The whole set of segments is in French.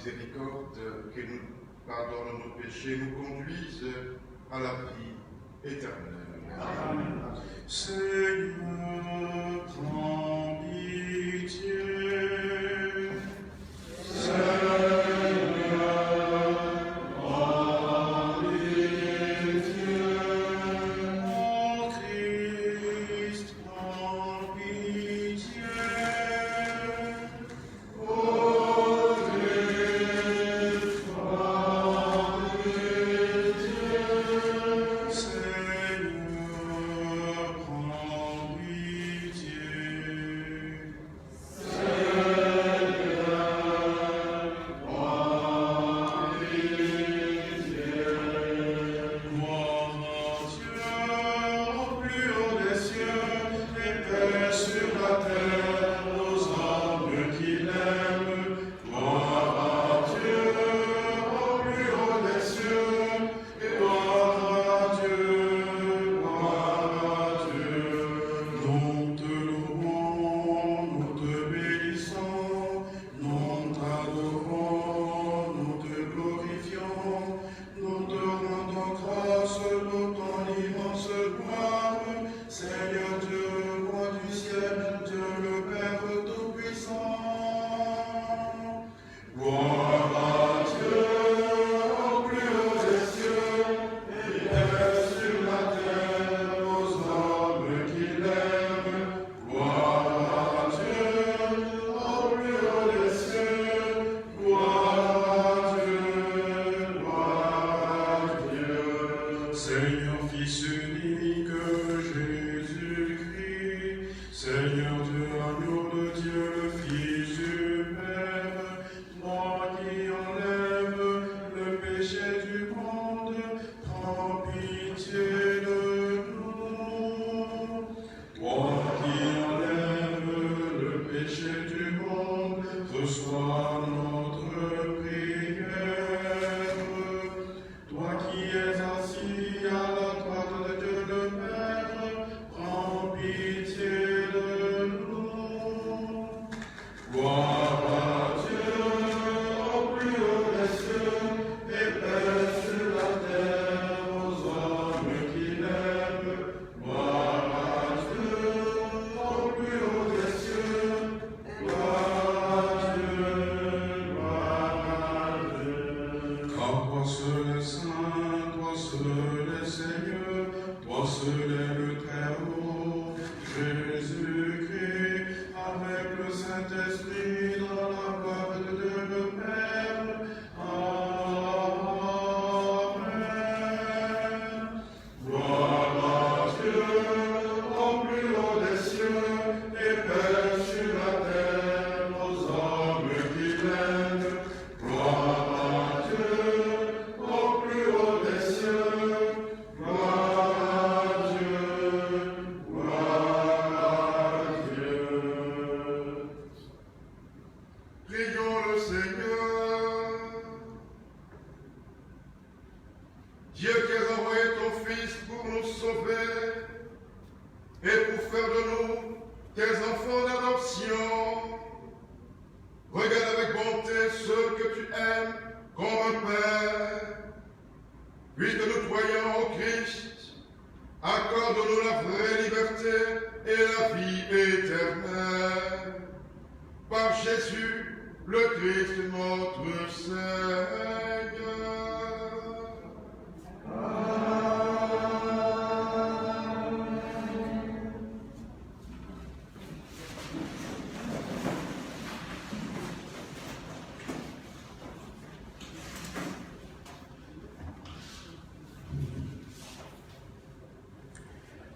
miséricorde, qu'il nous pardonne nos péchés, nous conduise à la vie éternelle. Amen. Seigneur, prends pitié.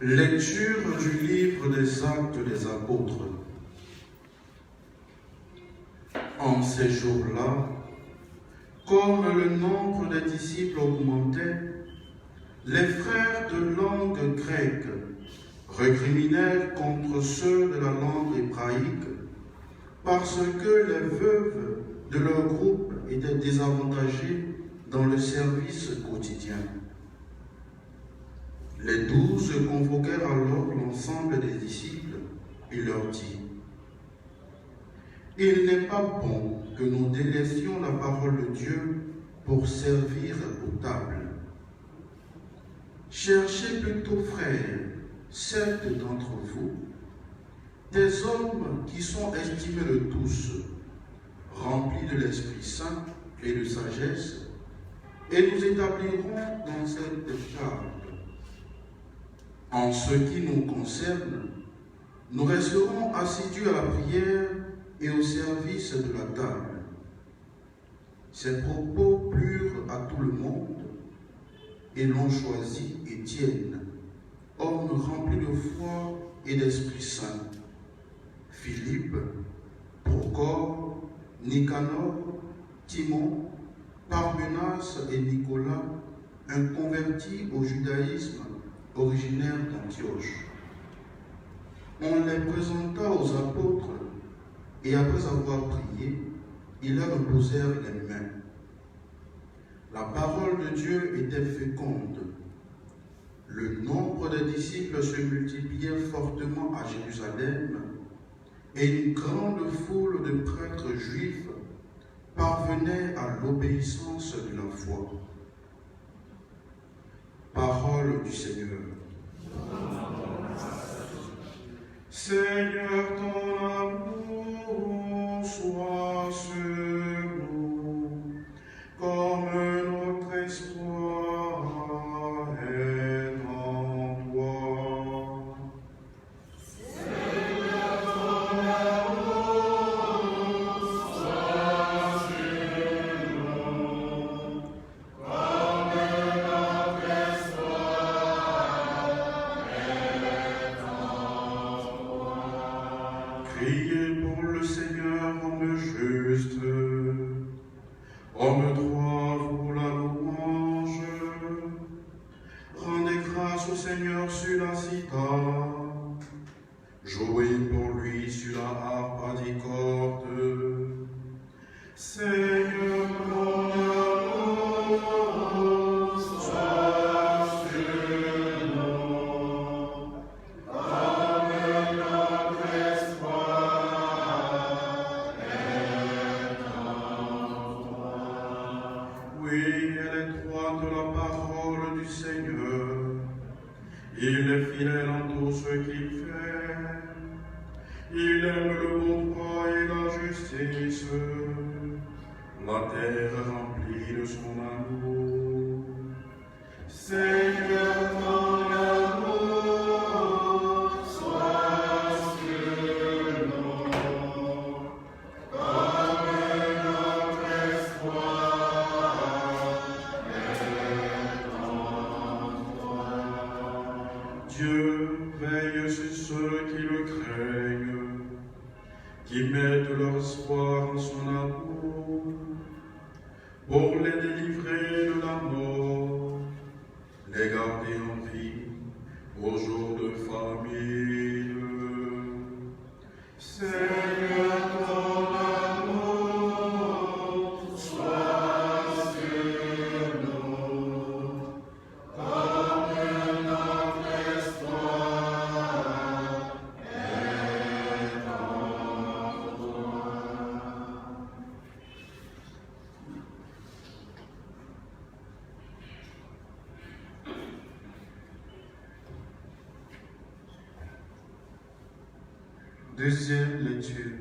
Lecture du livre des Actes des Apôtres. En ces jours-là, comme le nombre des disciples augmentait, les frères de langue grecque recriminèrent contre ceux de la langue hébraïque parce que les veuves de leur groupe étaient désavantagées dans le service quotidien. Les 12 convoquèrent alors l'ensemble des disciples et leur dit : « Il n'est pas bon que nous délaissions la parole de Dieu pour servir aux tables. Cherchez plutôt, frères, 7 d'entre vous, des hommes qui sont estimés de tous, remplis de l'Esprit Saint et de sagesse, et nous établirons dans cette table. En ce qui nous concerne, nous resterons assidus à la prière et au service de la table. Ces propos plurent à tout le monde et l'on choisit Étienne, homme rempli de foi et d'Esprit Saint, Philippe, Procore, Nicanor, Timon, Parmenas et Nicolas, un converti au judaïsme originaire d'Antioche. On les présenta aux apôtres et après avoir prié, ils leur imposèrent les mains. La parole de Dieu était féconde. Le nombre des disciples se multipliait fortement à Jérusalem et une grande foule de prêtres juifs parvenait à l'obéissance de la foi. Parole du Seigneur. Seigneur, ton amour soit sur nous, comme notre espoir est en toi. Seigneur, ton amour soit sur nous, comme notre espoir est en toi. Criez pour le Seigneur, homme juste, homme droit pour la louange. Rendez grâce au Seigneur sur la cithare, jouez pour lui sur la harpe à 10 cordes. Seigneur, mon amour soit sur nous, comme notre espoir est en toi. Oui, elle est droite la parole du Seigneur. Il est fidèle en tout ce qu'il fait. Il aime le bon droit et la justice. La terre est remplie de son amour. Seigneur, ton amour soit sur nous, comme notre espoir est en toi. Dieu veille sur ceux qui le craignent, qui mettent leur espoir en son amour, pour les délivrer de la mort, les garder en vie au jour de famine. Seigneur, ton amour soit sur nous, comme notre espoir est en toi. Deuxième lecture.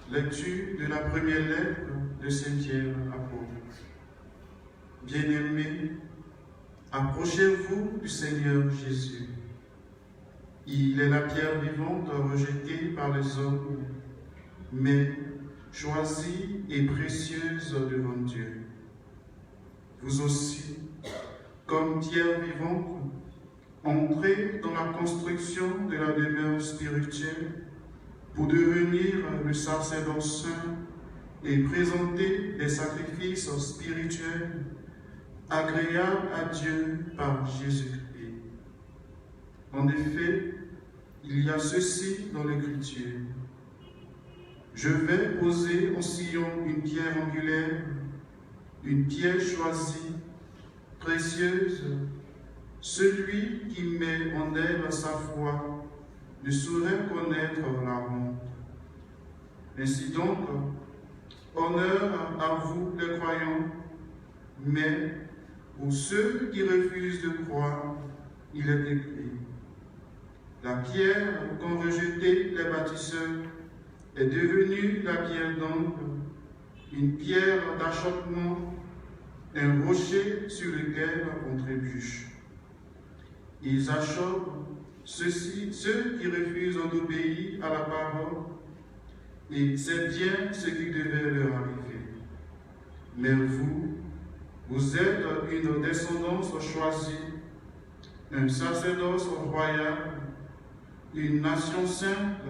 Lecture de la première lettre de Saint Pierre apôtre. Bien-aimés, approchez-vous du Seigneur Jésus. Il est la pierre vivante rejetée par les hommes, mais choisie et précieuse devant Dieu. Vous aussi, comme pierre vivante, entrez dans la construction de la demeure spirituelle pour devenir le sacerdoce saint et présenter des sacrifices spirituels agréables à Dieu par Jésus-Christ. En effet, il y a ceci dans l'Écriture. Je vais poser en Sion une pierre angulaire, une pierre choisie, précieuse. Celui qui met en elle sa foi ne saurait connaître la honte. Ainsi donc, honneur à vous les croyants, mais pour ceux qui refusent de croire, il est écrit: la pierre qu'ont rejetée les bâtisseurs est devenue la pierre d'angle, une pierre d'achoppement, un rocher sur lequel on trébuche. Ils achoppent ceux qui refusent d'obéir à la parole, et c'est bien ce qui devait leur arriver. Mais vous êtes une descendance choisie, un sacerdoce royal, une nation sainte,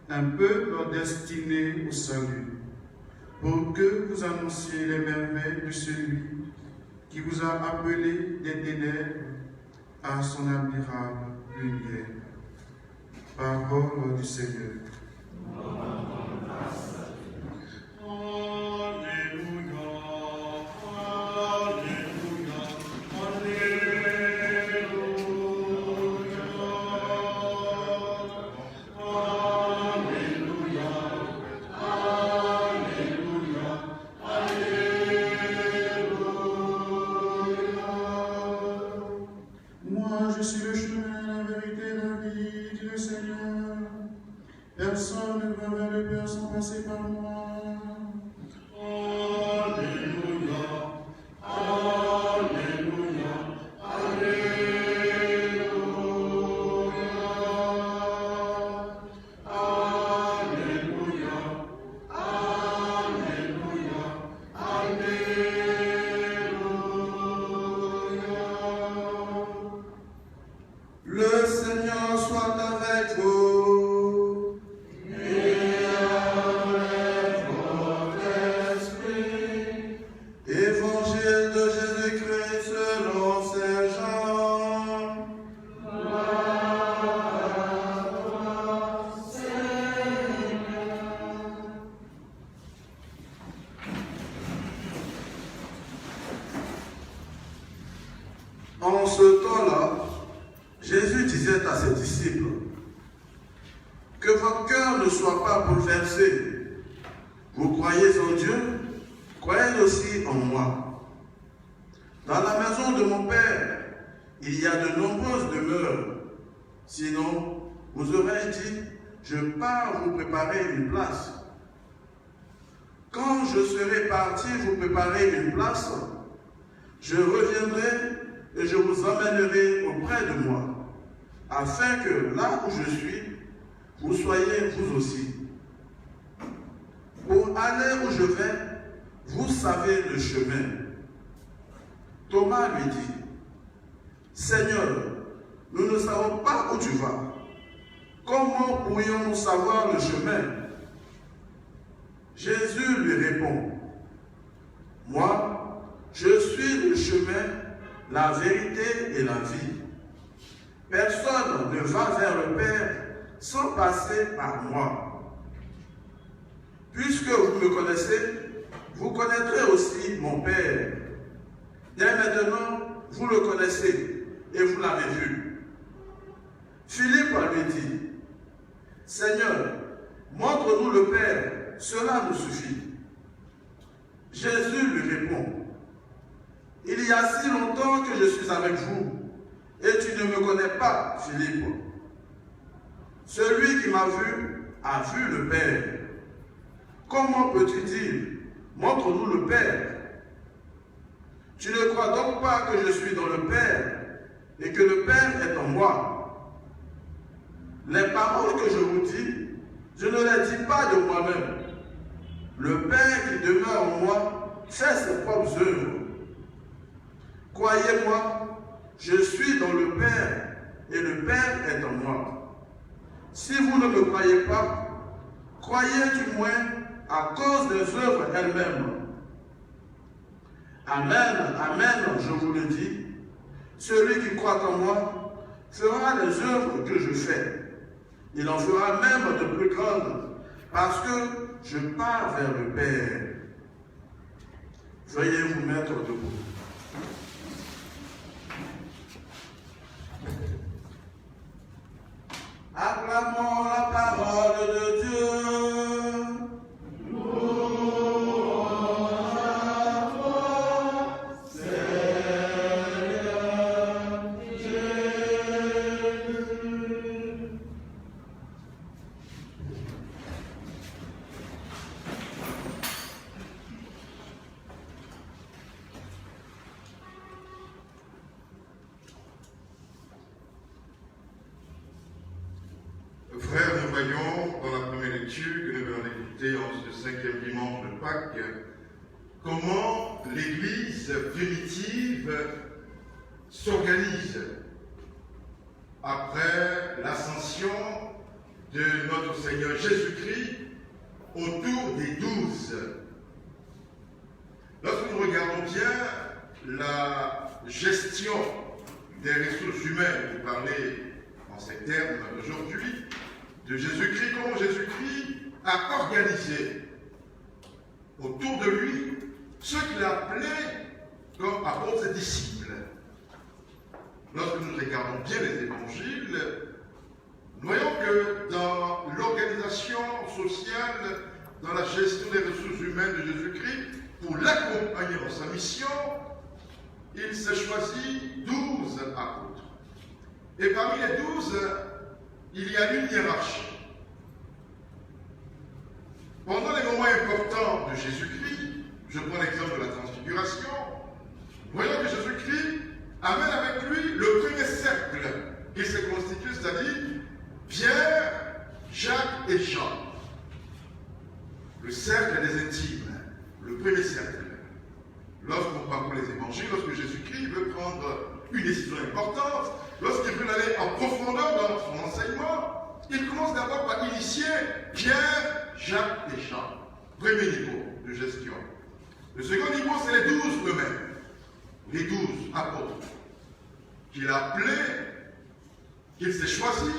un peuple destiné au salut, pour que vous annonciez les merveilles de celui qui vous a appelé des ténèbres à son admirable lumière. Parole du Seigneur. Personne ne va vers le Père sans passer par moi. Alléluia, Alléluia, Alléluia, Alléluia, Alléluia, Alléluia. Le Seigneur soit avec vous. Évangile de Jésus-Christ selon Saint Jean. Gloire à toi, Seigneur. En ce temps-là, Jésus disait à ses disciples: que votre cœur ne soit pas bouleversé. Vous croyez en Dieu, croyez aussi en moi. Dans la maison de mon Père, il y a de nombreuses demeures. Sinon, vous aurez dit: je pars vous préparer une place. Quand je serai parti vous préparer une place, je reviendrai et je vous emmènerai auprès de moi, afin que là où je suis, vous soyez vous aussi. Pour aller où je vais, vous savez le chemin. Thomas lui dit: Seigneur, nous ne savons pas où tu vas. Comment pourrions-nous savoir le chemin? Jésus lui répond: moi, je suis le chemin, la vérité et la vie. Personne ne va vers le Père sans passer par moi. Puisque vous me connaissez, vous connaîtrez aussi mon Père. Dès maintenant, vous le connaissez et vous l'avez vu. Philippe lui dit: Seigneur, montre-nous le Père, cela nous suffit. Jésus lui répond: il y a si longtemps que je suis avec vous, et tu ne me connais pas, Philippe. Celui qui m'a vu a vu le Père. Comment peux-tu dire: montre-nous le Père? Tu ne crois donc pas que je suis dans le Père et que le Père est en moi? Les paroles que je vous dis, je ne les dis pas de moi-même. Le Père qui demeure en moi fait ses propres œuvres. Croyez-moi, je suis dans le Père et le Père est en moi. Si vous ne me croyez pas, croyez du moins à cause des œuvres elles-mêmes. Amen, amen, je vous le dis, celui qui croit en moi fera les œuvres que je fais. Il en fera même de plus grandes, parce que je pars vers le Père. Veuillez vous mettre debout. Acclamons la parole de Dieu. voyons dans la première lecture que nous venons d'écouter en ce 5e dimanche de Pâques, comment l'Église primitive s'organise après l'ascension de notre Seigneur Jésus-Christ autour des 12. Lorsque nous regardons bien la gestion des ressources humaines, vous parlez en ces termes aujourd'hui, de Jésus-Christ, comment Jésus-Christ a organisé autour de lui ceux qu'il appelait comme apôtres et disciples. Lorsque nous regardons bien les évangiles, nous voyons que dans l'organisation sociale, dans la gestion des ressources humaines de Jésus-Christ, pour l'accompagner dans sa mission, il s'est choisi 12 apôtres. Et parmi les 12, il y a une hiérarchie. Pendant les moments importants de Jésus-Christ, je prends l'exemple de la transfiguration, voyons que Jésus-Christ amène avec lui le premier cercle qui s'est constitué, c'est-à-dire Pierre, Jacques et Jean. Le cercle des intimes, le premier cercle. Lorsqu'on parcourt les évangiles, lorsque Jésus-Christ veut prendre une décision importante, lorsqu'il veut aller en profondeur dans son enseignement, il commence d'abord par initier Pierre, Jacques et Jean. Premier niveau de gestion. Le second niveau, c'est les 12 eux-mêmes. Les 12 apôtres qu'il a appelés, qu'il s'est choisi,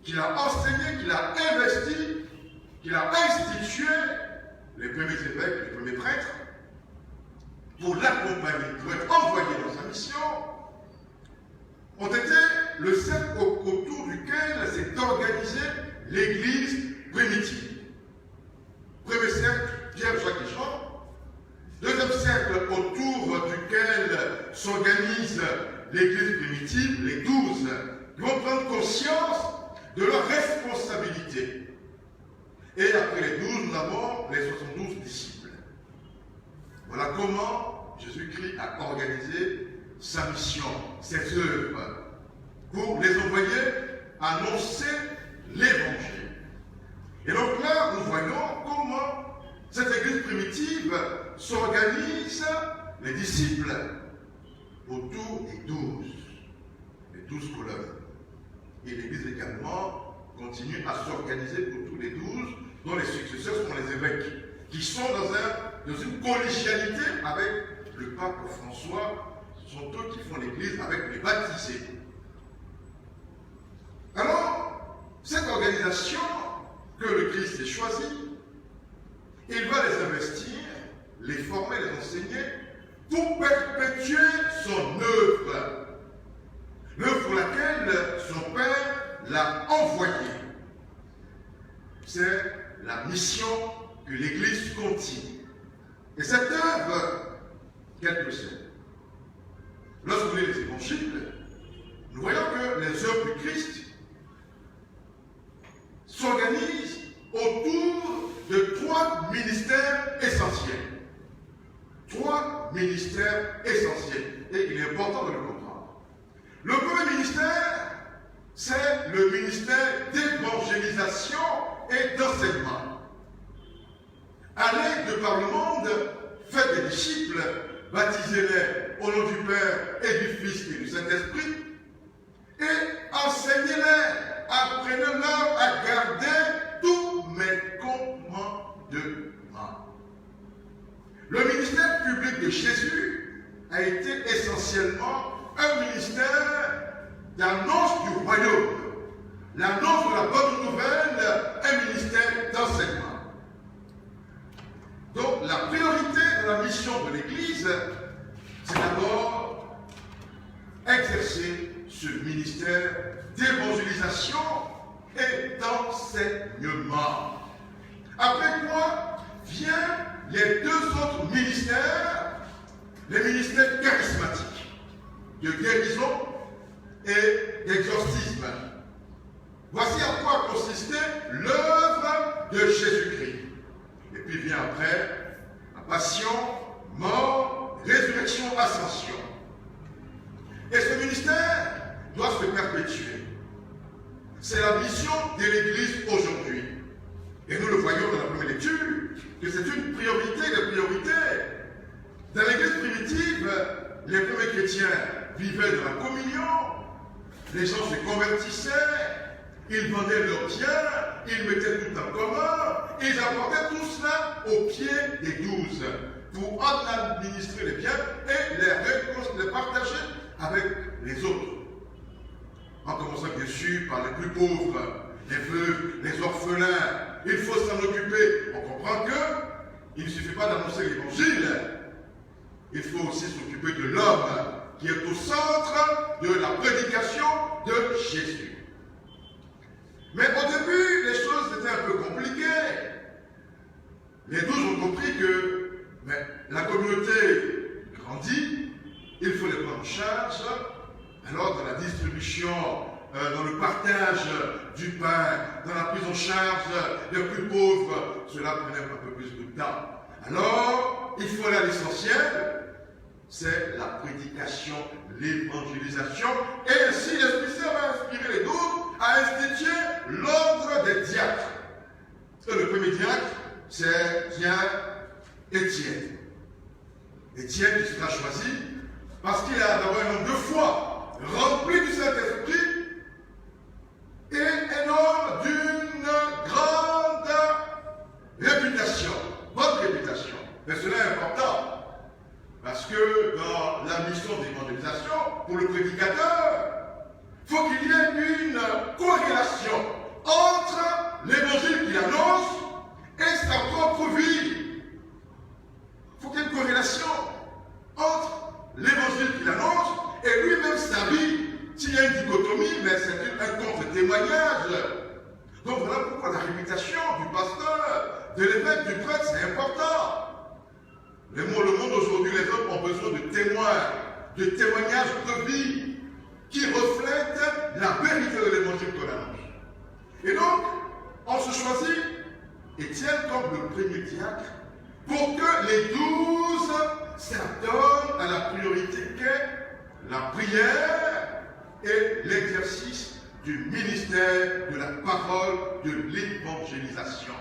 qu'il a enseigné, qu'il a investi, qu'il a institué, les premiers évêques, les premiers prêtres, pour l'accompagner, pour être envoyé dans sa mission, ont été le cercle autour duquel s'est organisée l'Église primitive. Premier cercle, Pierre, Jacques et Jean. Deuxième cercle autour duquel s'organise l'Église primitive, les 12, qui vont prendre conscience de leur responsabilité. Et après les 12, nous avons les 72 disciples. Voilà comment Jésus-Christ a organisé sa mission, ses œuvres, pour les envoyer annoncer l'Évangile. Et donc là, nous voyons comment cette Église primitive s'organise, les disciples, autour des 12 colonnes. Et l'Église également continue à s'organiser autour des 12, dont les successeurs sont les évêques, qui sont dans une collégialité avec le pape François. Ce sont eux qui font l'Église avec les baptisés. Alors, cette organisation que le Christ ait choisie, il va les investir, les former, les enseigner, pour perpétuer son œuvre. L'œuvre pour laquelle son Père l'a envoyé. C'est la mission que l'Église continue. Et cette œuvre, quelle que c'est? Lorsque vous lisez les évangiles, nous voyons que les œuvres du Christ s'organisent autour de 3 ministères essentiels. 3 ministères essentiels. Et il est important de le comprendre. Le premier ministère, c'est le ministère d'évangélisation et d'enseignement. Allez de par le monde, faites des disciples, baptisez-les au nom du Père et du Fils et du Saint-Esprit, et enseignez-les, apprenez-leur à garder tous mes commandements. Le ministère public de Jésus a été essentiellement un ministère d'annonce du royaume, l'annonce de la bonne nouvelle, un ministère d'enseignement. Donc la priorité de la mission de l'Église, c'est d'abord exercer ce ministère d'évangélisation et d'enseignement. Après quoi viennent les 2 autres ministères, les ministères charismatiques, de guérison et d'exorcisme. Voici à quoi consistait l'œuvre de Jésus-Christ. Et puis vient après la passion, mort, résurrection, ascension. Et ce ministère doit se perpétuer. c'est la mission de l'Église aujourd'hui. Et nous le voyons dans la première lecture, que c'est une priorité des priorités. Dans l'Église primitive, les premiers chrétiens vivaient de la communion, les gens se convertissaient, ils vendaient leurs biens, ils mettaient tout en commun, ils apportaient tout cela aux pieds des 12 pour en administrer les biens et les partager avec les autres. En commençant bien sûr par les plus pauvres, les veuves, les orphelins. Il faut s'en occuper. On comprend qu'il ne suffit pas d'annoncer l'évangile. Il faut aussi s'occuper de l'homme qui est au centre de la prédication de Jésus. Mais au début, les choses étaient un peu compliquées. Les 12 ont compris que la communauté grandit, il faut les prendre en charge. Alors, dans la distribution, dans le partage du pain, dans la prise en charge des plus pauvres, cela prenait un peu plus de temps. Alors, il faut aller à l'essentiel, c'est la prédication, l'évangélisation, et ainsi l'Esprit Saint va inspirer les 12 à instituer l'ordre des diacres. Et le premier diacre, c'est Étienne. Étienne, il sera choisi parce qu'il a d'abord un homme de foi, rempli du Saint-Esprit, et un homme d'une grande réputation, bonne réputation. Mais cela est important, parce que dans la mission d'évangélisation, pour le prédicateur, il faut qu'il y ait une corrélation entre l'évangile qu'il annonce et sa propre vie. Il faut qu'il y ait une corrélation entre l'évangile qu'il annonce et lui-même sa vie. S'il y a une dichotomie, mais c'est un contre-témoignage. Donc voilà pourquoi la réputation du pasteur, de l'évêque, du prêtre, c'est important. Le monde aujourd'hui, les hommes ont besoin de témoins, de témoignages de vie qui reflètent la vérité de l'évangile qu'on annonce. Et donc, on se choisit Étienne comme le premier diacre pour que les 12 s'adonnent à la priorité qu'est la prière et l'exercice du ministère de la parole de l'évangélisation.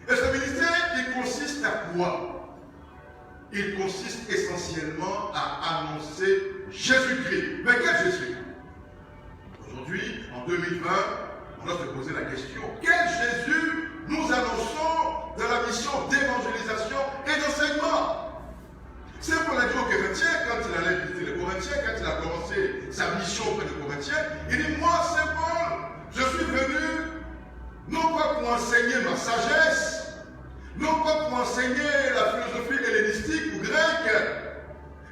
Et ce ministère, il consiste à quoi? Il consiste essentiellement à annoncer Jésus-Christ. Mais quel Jésus? Aujourd'hui, en 2020, on doit se poser la question, quel Jésus nous annonçons dans la mission d'évangélisation et d'enseignement? C'est pour l'a dit aux Corinthiens, quand il allait visiter les Corinthiens, quand il a commencé sa mission auprès des Corinthiens, il dit, moi, Saint Paul, je suis venu, non pas pour enseigner ma sagesse, non pas pour enseigner la philosophie hellénistique ou grecque,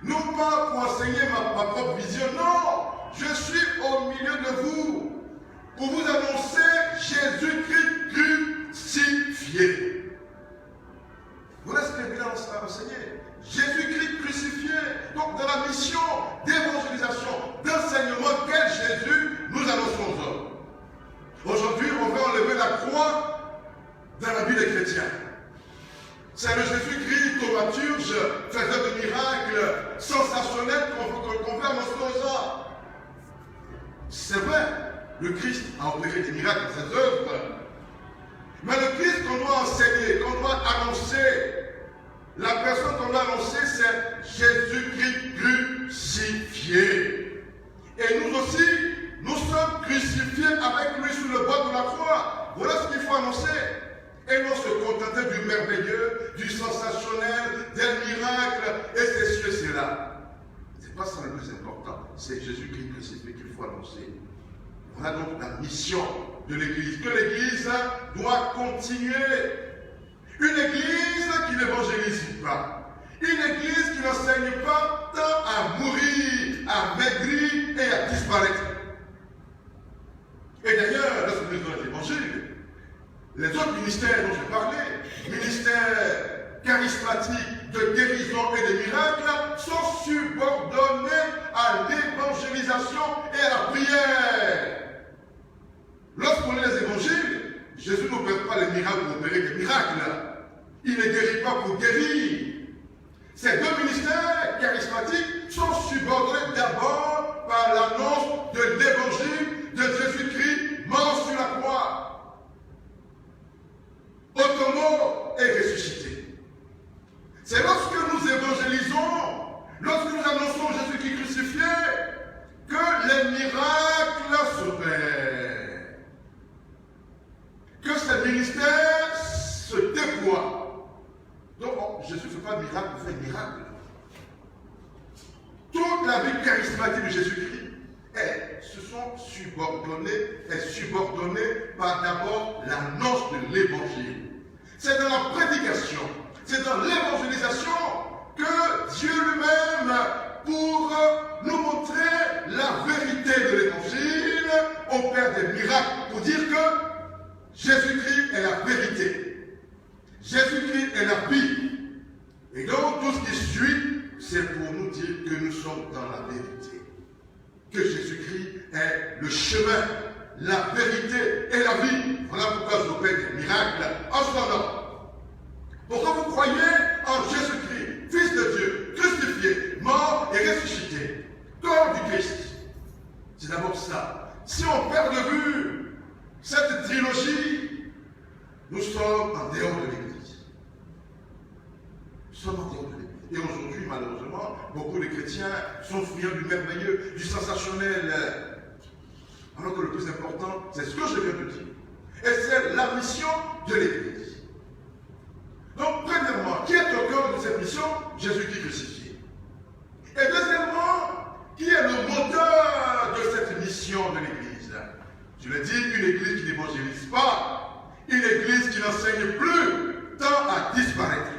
non pas pour enseigner ma propre vision, non, je suis au milieu de vous pour vous annoncer Jésus-Christ crucifié. Voilà ce qu'il vient enseigner. Jésus-Christ crucifié. Donc dans la mission d'évangélisation, d'enseignement, quel Jésus nous annonçons aux hommes. Aujourd'hui, on veut enlever la croix dans la vie des chrétiens. C'est le Jésus-Christ thaumaturge, faiseur de miracles sensationnels qu'on veut annoncer aux hommes. C'est vrai, le Christ a opéré des miracles dans ses œuvres. Mais le Christ qu'on doit enseigner, qu'on doit annoncer, la personne qu'on doit annoncer, c'est Jésus-Christ crucifié. Et nous aussi, nous sommes crucifiés avec lui sur le bord de la croix. Voilà ce qu'il faut annoncer. Et non se contenter du merveilleux, du sensationnel, des miracles, et c'est ceci et là. Ce n'est pas ça le plus important. C'est Jésus-Christ crucifié qu'il faut annoncer. Voilà donc la mission de l'Église. Que l'Église doit continuer. Une Église qui n'évangélise pas. Une Église qui n'enseigne pas tant à mourir, à maigrir et à disparaître. Et d'ailleurs, lorsque nous lisons l'Évangile, les autres ministères dont j'ai parlé, ministères charismatiques de guérison et de miracles, sont subordonnés à l'évangélisation et à la prière. Lorsqu'on lit les évangiles, Jésus n'opère pas les miracles pour opérer des miracles. Il ne guérit pas pour guérir. Ces deux ministères charismatiques sont subordonnés d'abord par l'annonce de l'évangile de Jésus-Christ pas de miracle pour faire miracle. Toute la vie charismatique de Jésus-Christ est subordonnée par d'abord l'annonce de l'évangile. C'est dans la prédication, c'est dans l'évangélisation que Dieu lui-même, pour nous montrer la vérité de l'évangile, opère des miracles pour dire que Jésus-Christ est la vérité. Jésus-Christ est la vie. Et donc tout ce qui suit, c'est pour nous dire que nous sommes dans la vérité. Que Jésus-Christ est le chemin, la vérité et la vie. Voilà pourquoi j'opère des miracles en ce moment. Pourquoi vous croyez en Jésus-Christ, Fils de Dieu, crucifié, mort et ressuscité, corps du Christ. C'est d'abord ça. Si on perd de vue cette trilogie, nous sommes en dehors de l'Église. Nous sommes en dehors de l'Église. Et aujourd'hui, malheureusement, beaucoup de chrétiens sont friands du merveilleux, du sensationnel. Alors que le plus important, c'est ce que je viens de dire. Et c'est la mission de l'Église. Donc, premièrement, qui est au cœur de cette mission? Jésus-Christ crucifié. Et deuxièmement, qui est le moteur de cette mission de l'Église? Je l'ai dit, une Église qui n'évangélise pas, une Église qui n'enseigne plus, tend à disparaître.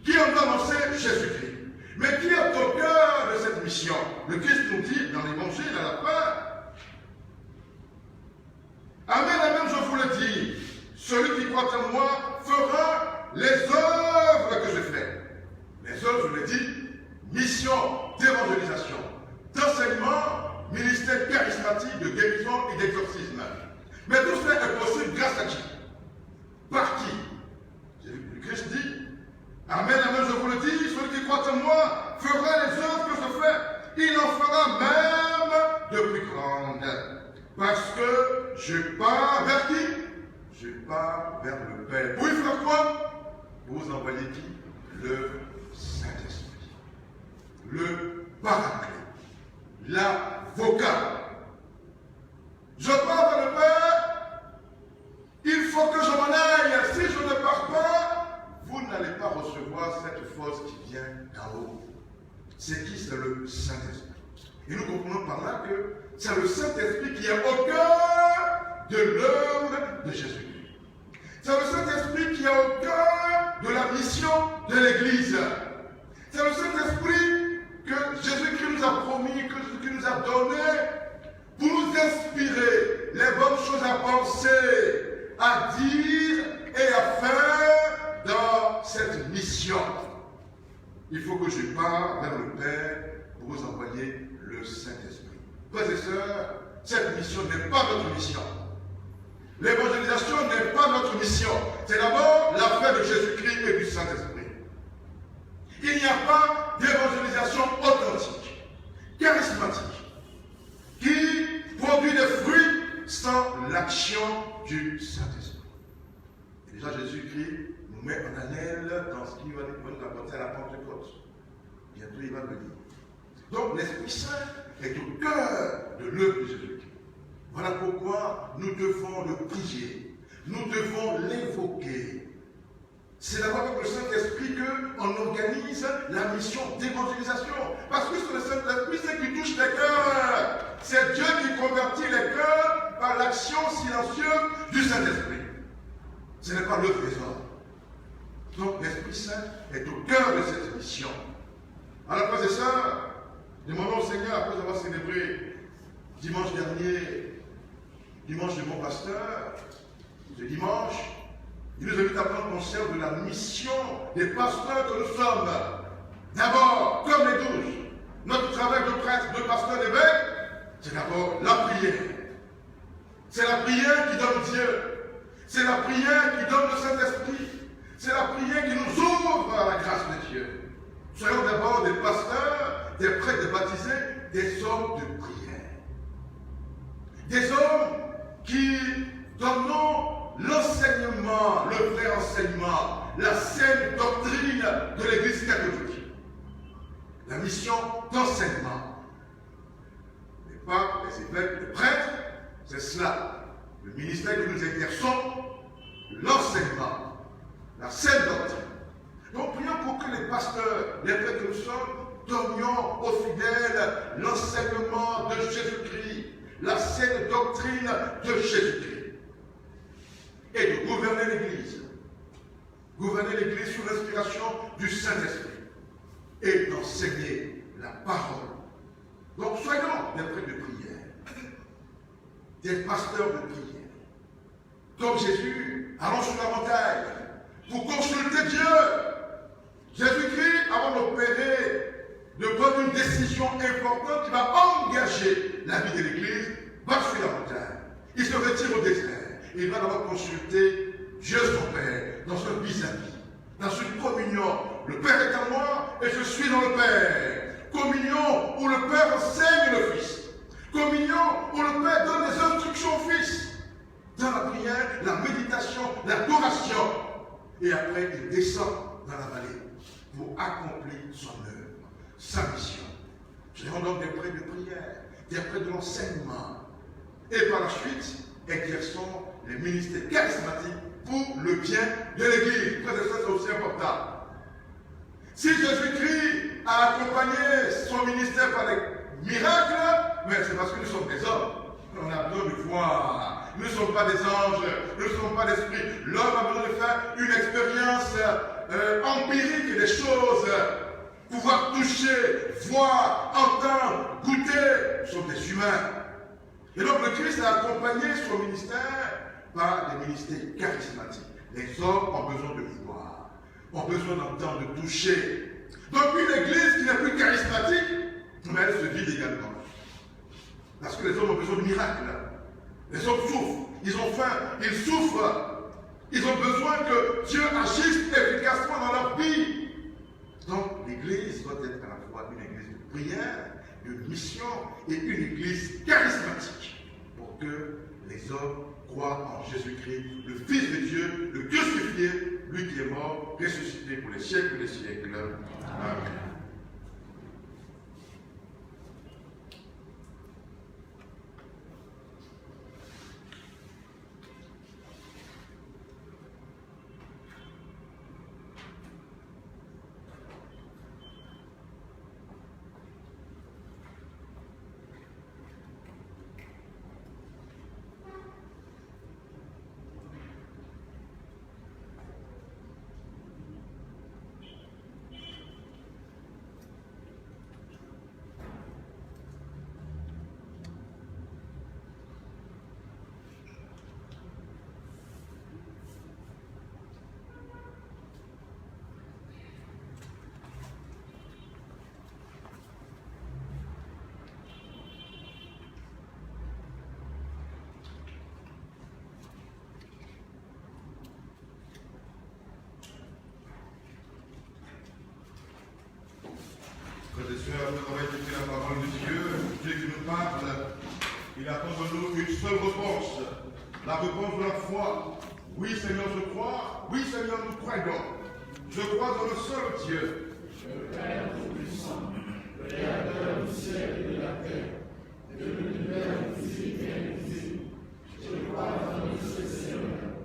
Qui a annoncé Jésus-Christ? Mais qui est au cœur de cette mission? Le Christ nous dit dans l'Évangile à la fin, amen, amen, je vous le dis, celui qui croit en moi fera les œuvres que je fais. Les œuvres, je l'ai dit, mission d'évangélisation, d'enseignement, ministère charismatique, de guérison et d'exorcisme. Mais tout cela est possible grâce à qui? Par qui? Le Christ dit, amen, amen, je vous le dis, celui qui croit en moi fera les œuvres que je fais. Il en fera même de plus grandes. Parce que je pars vers qui? Je pars vers le Père. Pour y faire quoi? Vous envoyez qui? Le Saint-Esprit. Le Paraclet. L'avocat. Je pars vers le Père. Il faut que je m'en aille. Si je ne pars pas, vous n'allez pas recevoir cette force qui vient d'en haut. C'est qui? C'est le Saint-Esprit. Et nous comprenons par là que c'est le Saint-Esprit qui est au cœur de l'œuvre de Jésus-Christ. C'est le Saint-Esprit qui est au cœur de la mission de l'Église. C'est le Saint-Esprit que Jésus-Christ nous a promis, que Jésus-Christ nous a donné pour nous inspirer les bonnes choses à penser, à dire et à faire dans cette mission. Il faut que je parte vers le Père pour vous envoyer le Saint-Esprit. Frères et sœurs, cette mission n'est pas notre mission. L'évangélisation n'est pas notre mission. C'est d'abord l'affaire de Jésus-Christ et du Saint-Esprit. Il n'y a pas d'évangélisation authentique, charismatique, qui produit des fruits sans l'action du Saint-Esprit. Et déjà Jésus-Christ nous met en haleine dans ce qu'il va nous apporter à la Pentecôte. Bientôt il va venir. Donc l'Esprit Saint est au cœur de l'œuvre de Jésus-Christ. Voilà pourquoi nous devons le prier, nous devons l'évoquer. C'est d'abord avec le Saint-Esprit qu'on organise la mission d'évangélisation. Parce que c'est le Saint-Esprit, c'est qui touche les cœurs. C'est Dieu qui convertit les cœurs par l'action silencieuse du Saint-Esprit. Ce n'est pas l'œuvre des hommes. Donc l'Esprit Saint est au cœur de cette mission. Alors, frères et sœurs, demandons au Seigneur, après avoir célébré dimanche dernier, dimanche du bon pasteur, ce dimanche, il nous invite à prendre conscience de la mission des pasteurs que nous sommes. D'abord, comme les 12, notre travail de prêtre, de pasteur, d'évêque, c'est d'abord la prière. C'est la prière qui donne Dieu. C'est la prière qui donne le Saint-Esprit. C'est la prière qui nous ouvre à la grâce de Dieu. Soyons d'abord des pasteurs, des prêtres, des baptisés, des hommes de prière. Des hommes qui donnons l'enseignement, le vrai enseignement, la saine doctrine de l'Église catholique. La mission d'enseignement. Les papes, les évêques, les prêtres, c'est cela. Le ministère que nous exerçons, l'enseignement, la saine doctrine. Donc prions pour que les pasteurs, les prêtres que nous sommes, donnions aux fidèles l'enseignement de Jésus-Christ, la saine doctrine de Jésus-Christ. Et de gouverner l'Église. Gouverner l'Église sous l'inspiration du Saint-Esprit. Et d'enseigner la parole. Donc soyons des prêtres de prière. Des pasteurs de prière. Comme Jésus, allons sur la montagne pour consulter Dieu. Jésus-Christ, avant d'opérer, de prendre une décision importante qui va engager la vie de l'Église, va sur la montagne. Il se retire au désert. Et il va d'abord consulter Dieu son Père dans un vis-à-vis, dans une communion. Le Père est en moi et je suis dans le Père. Communion où le Père enseigne le Fils. Communion où le Père donne les instructions au Fils. Dans la prière, la méditation, l'adoration. Et après, il descend dans la vallée pour accomplir son œuvre, sa mission. Soyons donc des prêtres de prière, des prêtres de l'enseignement. Et par la suite, exerçons les ministères charismatiques pour le bien de l'Église. Frères et sœurs, c'est aussi important. Si Jésus-Christ a accompagné son ministère par des miracles, mais c'est parce que nous sommes des hommes. On a besoin de voir. Nous ne sommes pas des anges, nous ne sommes pas d'esprit. L'homme a besoin de faire une expérience empirique des choses, pouvoir toucher, voir, entendre, goûter. Nous sommes des humains. Et donc le Christ a accompagné son ministère par des ministères charismatiques. Les hommes ont besoin de voir, ont besoin d'entendre, de toucher. Donc une église qui n'est plus charismatique, mais elle se vide également. Parce que les hommes ont besoin de miracles. Les hommes souffrent, ils ont faim, ils souffrent. Ils ont besoin que Dieu agisse efficacement dans leur vie. Donc l'église doit être à la fois une église de prière, de mission et une église charismatique pour que les hommes croient en Jésus-Christ, le Fils de Dieu, le crucifié, lui qui est mort, ressuscité pour les siècles des siècles. Amen. Frères et sœurs, nous avons écouté la parole de Dieu, Dieu qui nous parle, il attend de nous une seule réponse, la réponse de la foi. Oui Seigneur, je crois, oui Seigneur, nous croyons. Je crois dans le seul Dieu. Le Père Tout-Puissant, le Créateur du ciel et de la terre, et de l'univers visible et invisible. Je crois dans le seul Seigneur,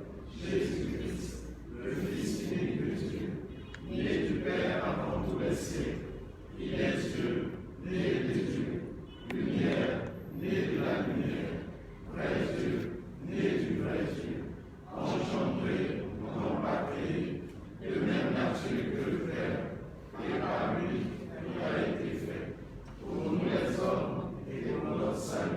Jésus-Christ, le Fils unique de Dieu, né du Père avant tous les siècles. Il est Dieu, né de Dieu, lumière, né de la lumière, vrai Dieu, né du vrai Dieu, engendré, non pas créé, de même nature que le Père, et par lui, il a été fait, pour nous les hommes et pour notre salut.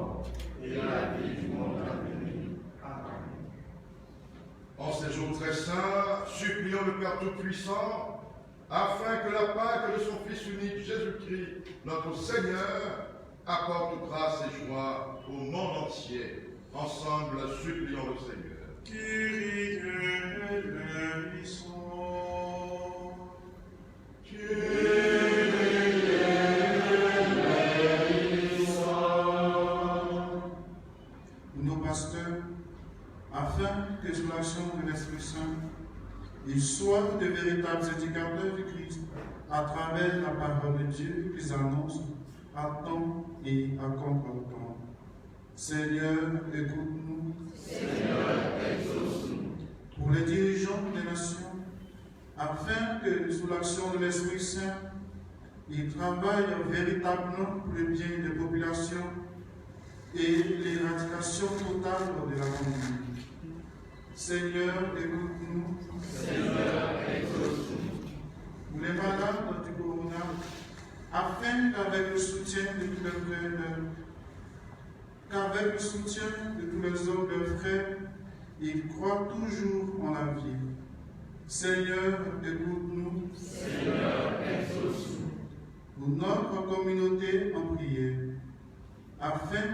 mort et la vie du monde à venir. Amen. En ces jours très saints, supplions le Père Tout-Puissant, afin que la Pâque de son Fils unique, Jésus-Christ, notre Seigneur, apporte grâce et joie au monde entier. Ensemble, supplions le Seigneur. Kyrie eleison. Nos pasteurs, afin que sous l'action de l'Esprit Saint, ils soient de véritables éducateurs du Christ à travers la parole de Dieu qu'ils annoncent à temps et à contre-temps. Seigneur, écoute-nous. Seigneur, exauce-nous. Pour les dirigeants des nations, afin que sous l'action de l'Esprit Saint, ils travaillent véritablement pour le bien des populations et l'éradication totale de la pandémie. Seigneur, écoute-nous. Seigneur, exauce-nous. Pour les malades du corona, afin qu'avec le soutien de tous les frères, qu'avec le soutien de tous les hommes leurs frères, ils croient toujours en la vie. Seigneur, écoute-nous. Seigneur, exauce-nous. Pour notre communauté en prière, afin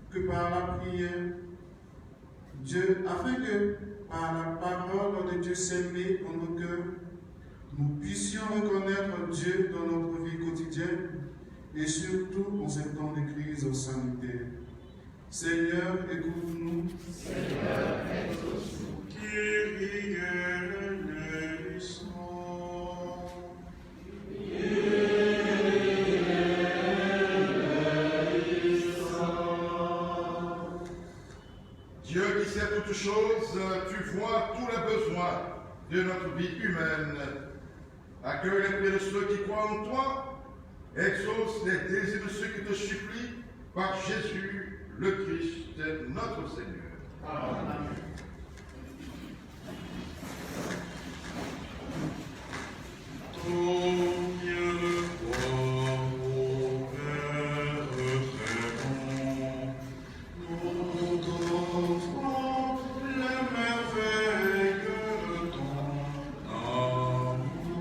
que par la prière, afin que par la parole de Dieu s'aimer en nos cœurs, nous puissions reconnaître Dieu dans notre vie quotidienne et surtout en ces temps de crise sanitaire. Seigneur, écoute-nous. Seigneur, exauce-nous. Kyrie eleison. Dieu qui sait toutes choses, tu vois tous les besoins de notre vie humaine. Accueille les prières de ceux qui croient en toi, exauce les désirs de ceux qui te supplient par Jésus, le Christ, notre Seigneur. Amen. Combien de fois, ô Père très bon, nous t'offrons les merveilles de ton amour.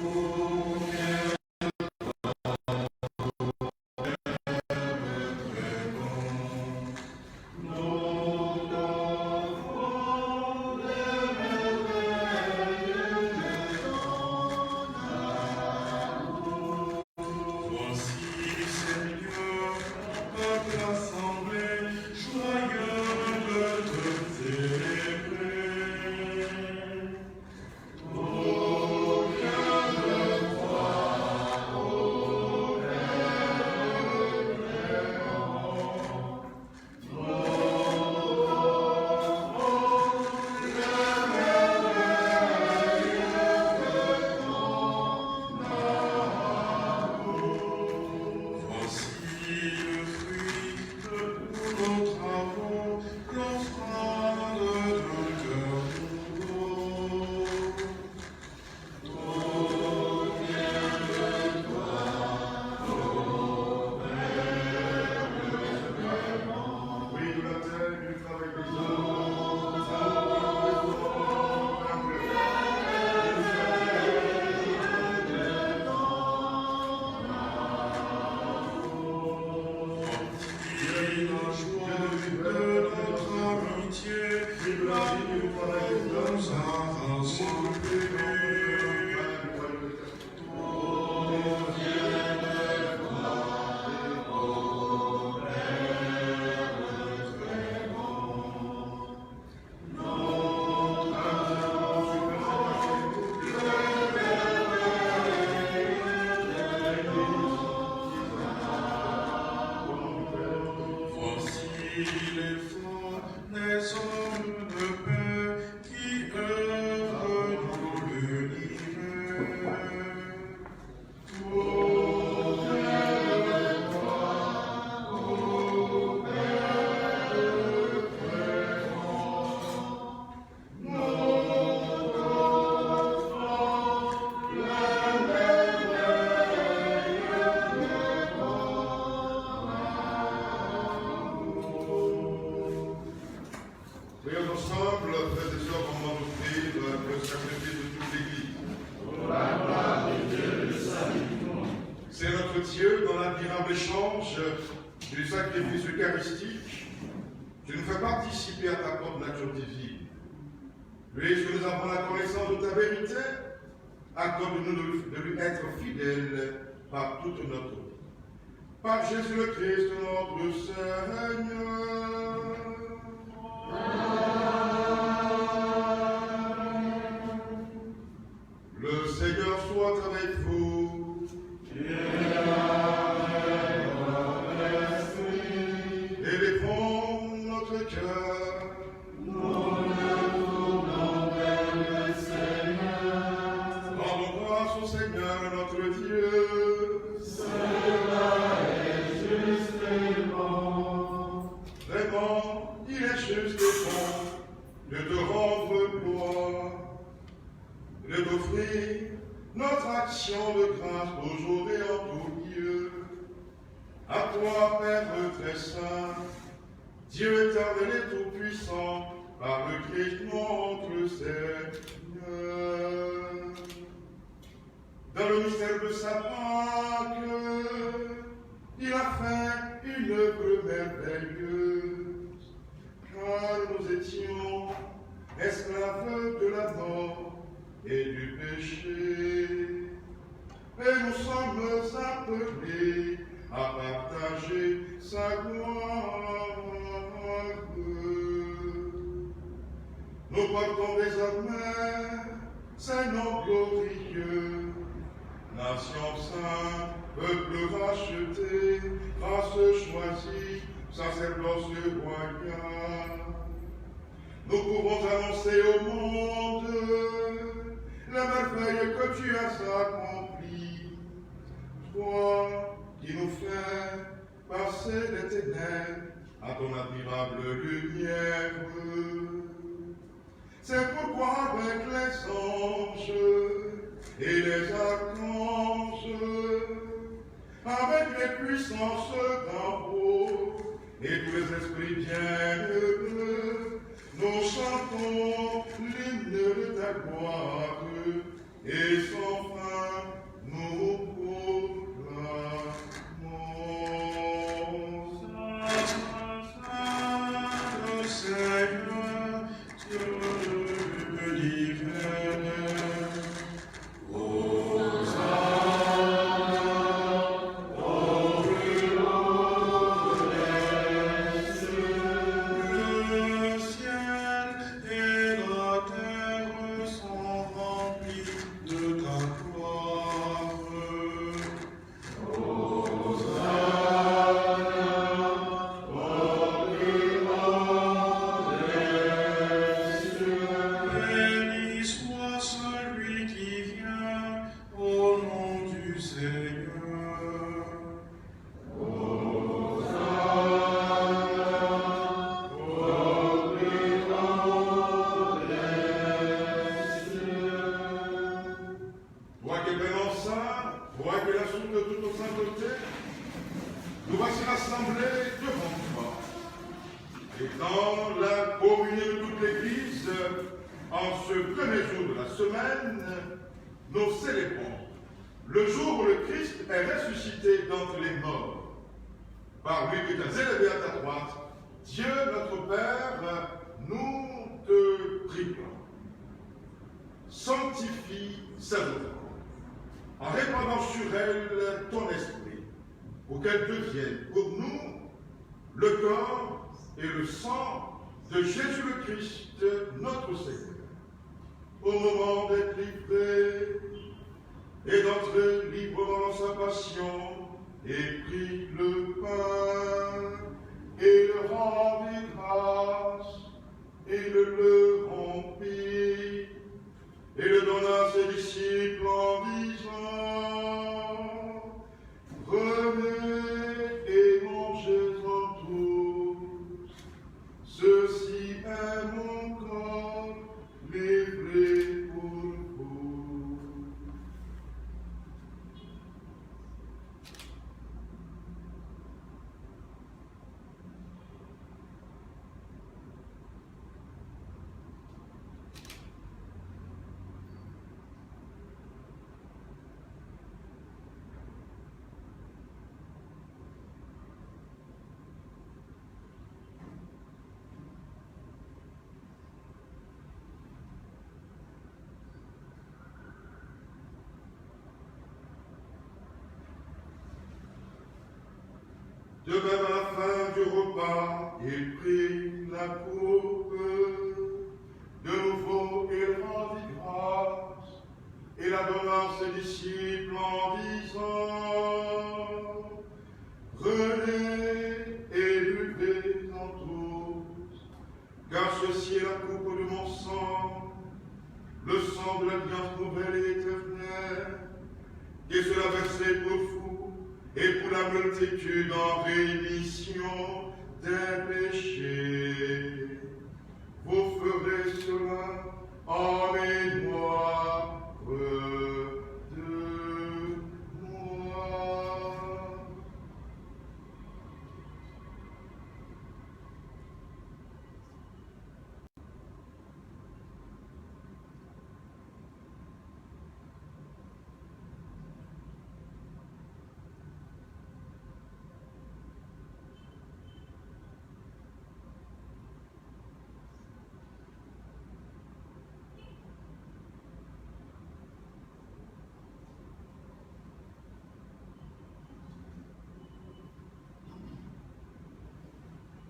Combien de fois, ô Père très bon, nous t'offrons les merveilles de ton amour. Voici, Seigneur, ton peuple assemblé, joyeux de te célébrer. Combien de fois, ô Père clément, nous t'offrons les merveilles de ton amour. Voici le fruit de tous nos travaux, l'offrande d'un cœur nouveau. Combien de toi, ô Père clément, Oui, de la terre et du travail des hommes, ça et la joie de notre amitié, l'amour nous a rassemblés. Voici les fonds des hommes de paix qui œuvrent dans l'univers. Combien de fois, ô Père clément, nous t'offrons les merveilles de ton que dans l'admirable échange du sacrifice eucharistique, tu nous fais participer à ta propre nature divine. Puisque nous avons la connaissance de ta vérité, accorde-nous de lui être fidèles par toute notre vie. Par Jésus le Christ, notre Seigneur. Le Seigneur soit avec vous. Élevons notre cœur. Rendons grâce au Seigneur notre Dieu. Vraiment, il est juste et bon de te rendre gloire, de t'offrir notre action de grâce toujours et en tout lieu. À toi, Père très saint, Dieu éternel et tout-puissant, par le Christ notre Seigneur. Dans le mystère de sa Pâque, il a fait une œuvre merveilleuse, car nous étions esclaves de la mort et du péché. Et nous sommes appelés à partager sa gloire. Nous portons désormais ses noms glorieux, nation sainte, peuple racheté, race choisie, sacerdoce royal. Nous pouvons annoncer au monde la merveille que tu as accomplie, toi qui nous fais passer les ténèbres à ton admirable lumière. C'est pourquoi avec les anges et les archanges, avec les puissances d'en haut et tous les esprits bienheureux, nous chantons l'hymne de ta gloire et sans fin nous proclamons. Saint, Seigneur, Dieu divin. Nous célébrons le jour où le Christ est ressuscité d'entre les morts. Par lui qui est élevé à ta droite, Dieu notre Père, nous te prions. Sanctifie sa œuvre, en répandant sur elle ton esprit, pour qu'elle devienne pour nous le corps et le sang de Jésus le Christ, notre Seigneur. Au moment d'être livré et d'entrer librement dans sa passion, et prit le pain et le rendit grâce et le rompit et le donna à ses disciples en disant: prenez et mangez-en tous, ceci est mon corps livré pour vous. De même, à la fin du repas, il prit la coupe. De nouveau, il rendit grâce et la donna à ses disciples en disant: Prenez et buvez-en tous, car ceci est la coupe de mon sang, le sang de l'alliance nouvelle et éternelle, qui sera versé pour vous et pour la multitude en rémission des péchés. Vous ferez cela en mémoire de moi.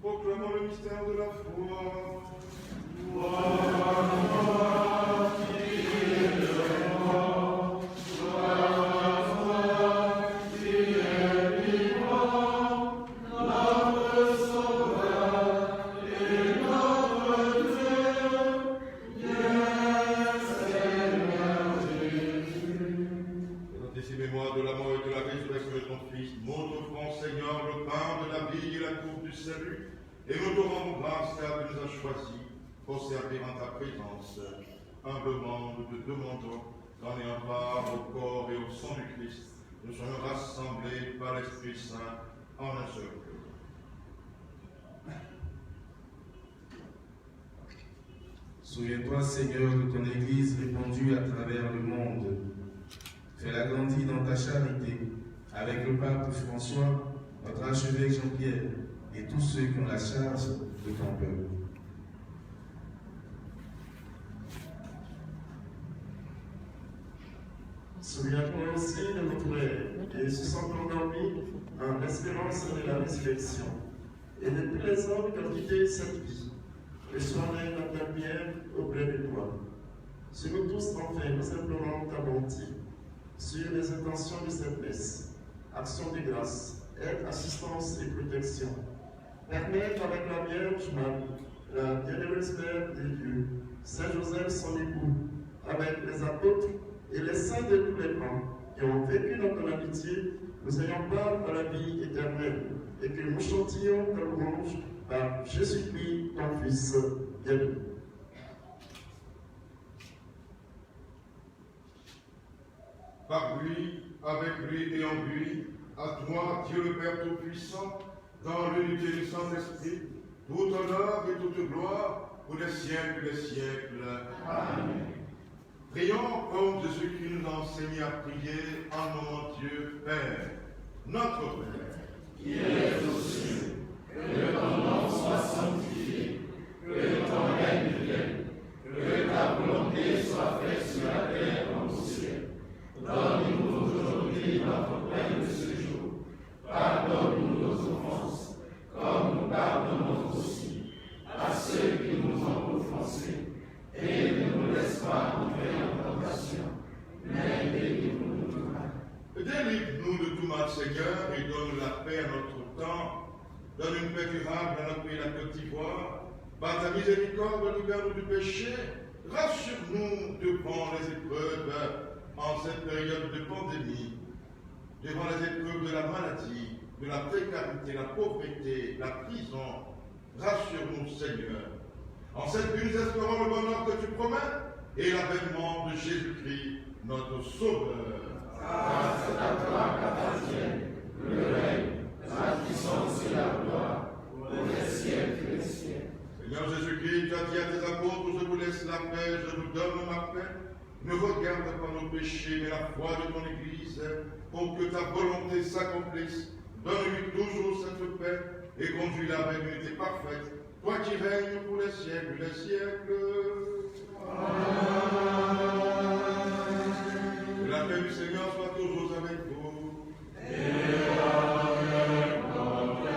Proclamons le mystère de la foi. Ici mémoire de la mort et de la résurrection de ton Fils, nous t'offrons, Seigneur, le pain de la vie et la coupe du salut, et nous te rendons grâce car tu nous as choisis pour servir en ta présence. Humblement, nous te demandons qu'en ayant part au corps et au sang du Christ, nous soyons rassemblés par l'Esprit Saint en un seul cœur. Souviens-toi, Seigneur, de ton Église répandue à travers le monde. Fais-la grandir dans ta charité, avec le pape François, notre archevêque Jean-Pierre, et tous ceux qui ont la charge de ton peuple. Souviens-toi aussi de nos frères qui se sont endormis en l'espérance de la résurrection, et de tous les hommes qui ont quitté cette vie. Reçois-les dans ta lumière auprès de toi. Sur nous tous, enfin, nous implorons ta bonté sur les intentions de cette messe, action de grâce, aide, assistance et protection. Permets qu'avec la Vierge Marie, la bienheureuse Mère de Dieu, Saint Joseph son époux, avec les apôtres et les saints de tous les camps qui ont vécu dans ton amitié, nous ayons part à la vie éternelle et que nous chantions ta louange par Jésus-Christ, ton Fils bien-aimé. Par lui, avec lui et en lui, à toi, Dieu le Père Tout-Puissant, dans l'unité du Saint-Esprit, tout honneur et toute gloire pour les siècles des siècles. Amen. Prions comme Jésus-Christ nous a enseigné à prier en nom de Dieu Père, notre Père, qui es aux cieux, que ton nom soit sanctifié, que ton règne vienne, que ta volonté soit faite sur la terre comme au ciel. Donne-nous aujourd'hui notre pain de ce jour. Pardonne-nous nos offenses, comme nous pardonnons aussi à ceux qui nous ont offensés. Et ne nous laisse pas entrer en tentation, mais délivre-nous du mal. Délivre-nous de tout mal, Seigneur, et donne la paix à notre temps. Donne une paix durable à notre pays, la Côte d'Ivoire. Par ta miséricorde, libère-nous du péché. Rassure-nous devant les épreuves en cette période de pandémie, devant les épreuves de la maladie, de la précarité, la pauvreté, la prison. Rassure-nous, Seigneur. En cette nuit, nous espérons le bonheur que tu promets et l'avènement de Jésus-Christ, notre Sauveur. Grâce à toi qu'appartiennent le règne, la puissance et la gloire, pour les siècles des siècles. Seigneur Jésus-Christ, tu as dit à tes apôtres, je vous laisse la paix, je vous donne ma paix. Ne regarde pas nos péchés, mais la foi de ton Église, pour que ta volonté s'accomplisse. Donne-lui toujours cette paix et conduis-la avec une unité parfaite. Toi qui règnes pour les siècles des siècles. Que la paix du Seigneur soit toujours avec vous. Et avec votre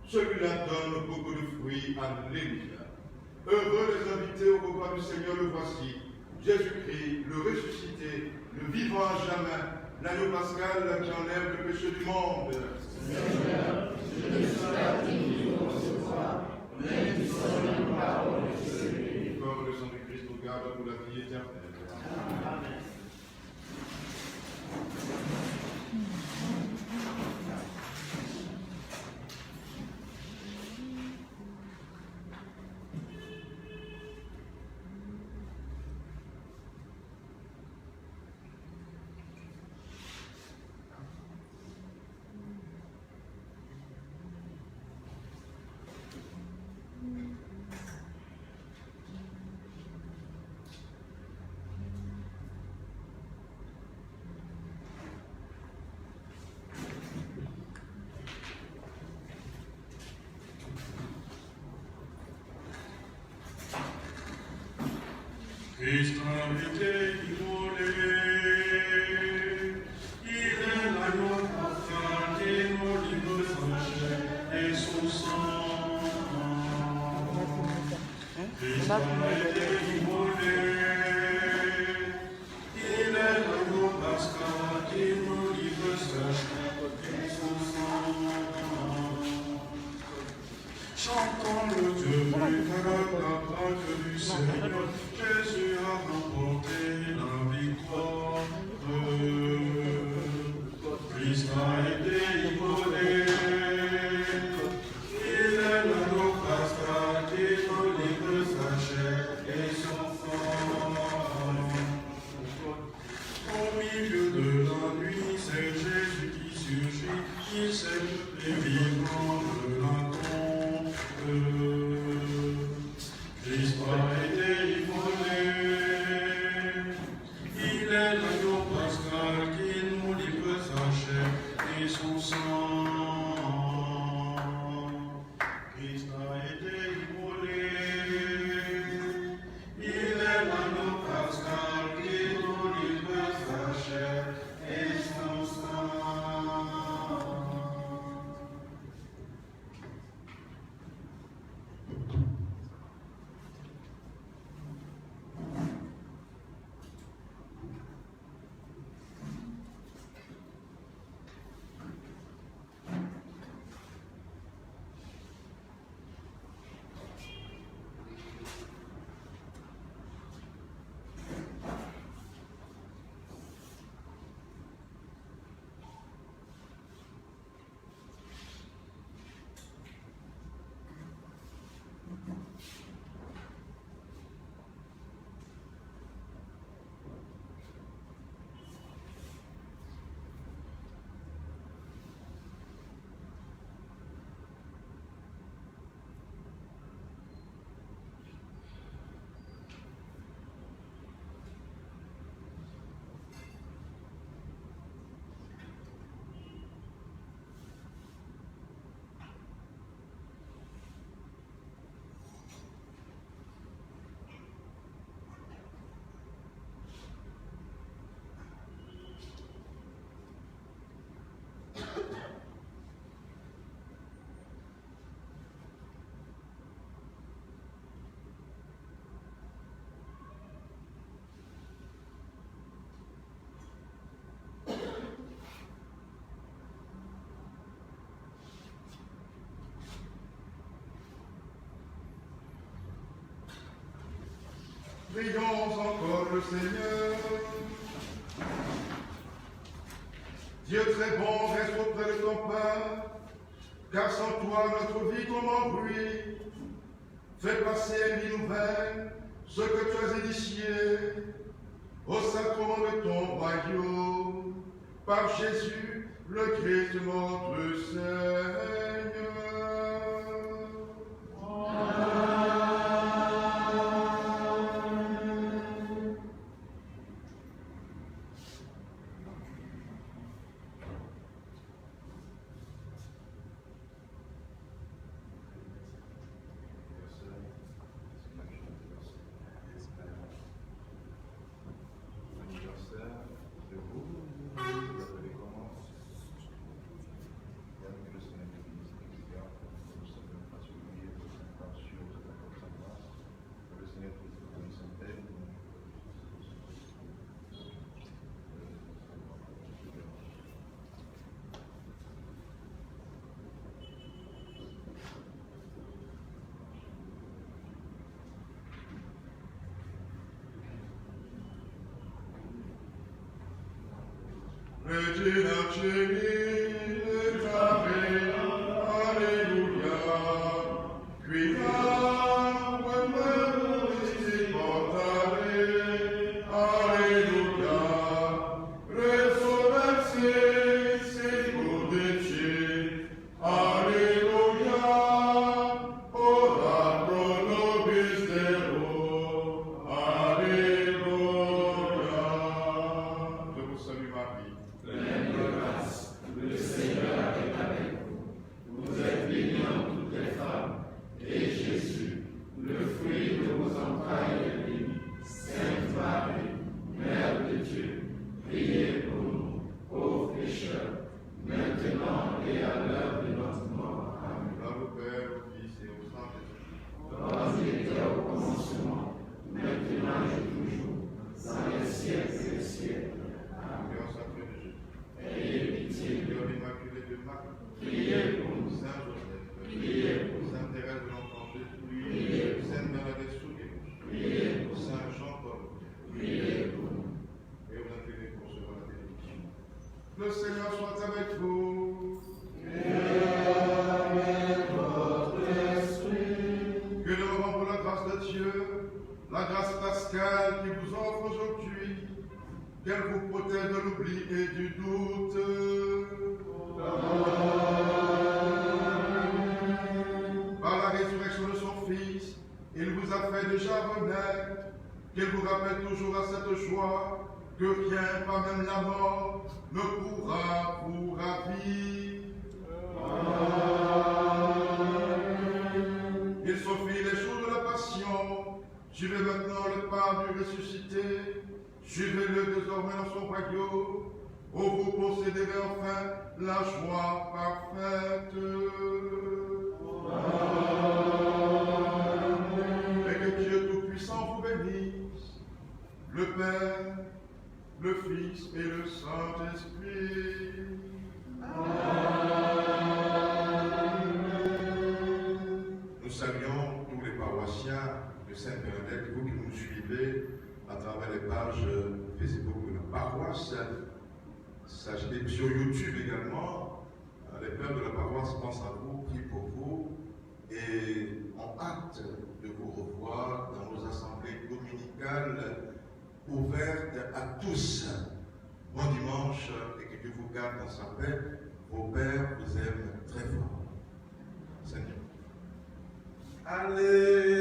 celui-là donne beaucoup de fruits. Alléluia. Heureux les invités au repas du Seigneur, le voici. Jésus-Christ, le ressuscité, le vivant à jamais, l'agneau pascal qui enlève le péché du monde. Seigneur, je ne suis pas digne de recevoir, mais tu sonnes une parole et je serai. Le corps et le sang du Christ nous garde pour la vie éternelle. Amen. Christ a été immolé, il est l'agneau parfait qui nous livre sa chair et son sang. Christ a été immolé, il est l'agneau pascal qui nous livre sa chair et son sang. Chantons le Dieu car la Pâque du Seigneur, Jésus a remporté la victoire. Christ a été immolé, il est l'agneau pascal qui nous livre sa chair et son sang. Au milieu de la nuit, c'est Jésus qui surgit, qui sème les vivants de la tombe. Christ a été immolé, il est l'agneau pascal qui nous livre sa chair et son sang. Christ a été immolé, il est l'agneau pascal qui nous livre sa chair et son sang. Prions encore le Seigneur. Dieu très bon, reste auprès de ton Père, car sans toi notre vie tombe en bruit. Fais passer une vie nouvelle, ce que tu as initié, au sacrement de ton royaume, par Jésus, le Christ notre Seigneur. Anniversaire de vous appelez comment? Regina Celi, Letare, Alleluia, Quia, Venerus portare, Alleluia, Resurrexi, Secundeci, Alleluia, Ora pro nobis Deo, Alleluia. Je vous salue Marie. Pleine de grâce, le Seigneur est avec vous. Vous êtes bénie en toutes les femmes, et Jésus, le fruit de vos entrailles, est béni. Sainte Marie, Mère de Dieu, priez pour nous, pauvres pécheurs, maintenant et à l'heure de notre mort. Amen. Gloire au Père, au Fils et au Saint-Esprit. Comme il était au commencement, maintenant et toujours, dans les siècles des siècles. Amen. Cœur sacré de Jésus. Ayez pitié de Cœur nous. immaculé de Marie. Priez pour nous. Saint Joseph. Priez pour nous. Sainte Thérèse de l'Enfant Jésus. Priez pour Sainte Bernadette Soulier. Priez pour nous. Saint Jean-Paul. Priez pour nous. Et vous inclinez pour recevoir la bénédiction. Le Seigneur soit avec vous. Que le moment pour la grâce de Dieu, la grâce pascale qui vous offre aujourd'hui, qu'elle vous protège de l'oubli et du doute. Par la résurrection de son Fils, il vous a fait déjà renaître, qu'il vous rappelle toujours à cette joie que rien, pas même la mort, ne pourra vous ravir. Il s'offrit les jours de la passion. Suivez maintenant le pas du ressuscité. Suivez-le désormais dans son royaume, où vous posséderez enfin la joie parfaite. Et que Dieu Tout-Puissant vous bénisse, le Père, le Fils et le Saint-Esprit. Nous saluons tous les paroissiens de Sainte-Bernadette, vous qui nous suivez à travers les pages Facebook de la paroisse. Sachez sur YouTube également, les pères de la paroisse pensent à vous, prient pour vous et ont hâte de vous revoir dans nos assemblées dominicales ouvertes à tous. Bon dimanche et que Dieu vous garde dans sa paix. Vos pères vous aiment très fort. Seigneur. Allez.